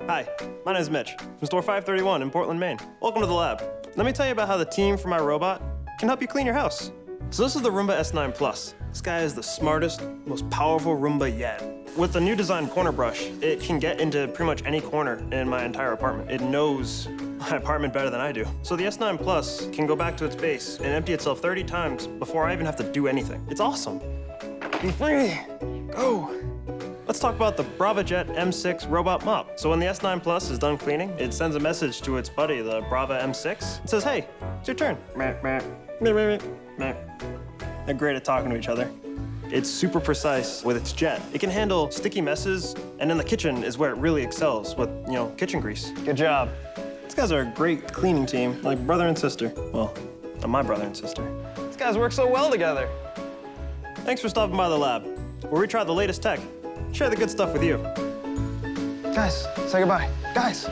Hi, my name is Mitch from Store 531 in Portland, Maine. Welcome to the lab. Let me tell you about how the team from iRobot can help you clean your house. So this is the Roomba S9 Plus. This guy is the smartest, most powerful Roomba yet. With the new design corner brush, it can get into pretty much any corner in my entire apartment. It knows my apartment better than I do. So the S9 Plus can go back to its base and empty itself 30 times before I even have to do anything. It's awesome. Be free, go. Let's talk about the Bravva Jet M6 robot mop. So when the S9 Plus is done cleaning, it sends a message to its buddy, the Bravva M6. It says, hey, it's your turn. They're great at talking to each other. It's super precise with its jet. It can handle sticky messes, and in the kitchen is where it really excels with, kitchen grease. Good job. These guys are a great cleaning team, like brother and sister. Well, not my brother and sister. These guys work so well together. Thanks for stopping by the lab, where we try the latest tech. Share the good stuff with you. Guys, say goodbye. Guys.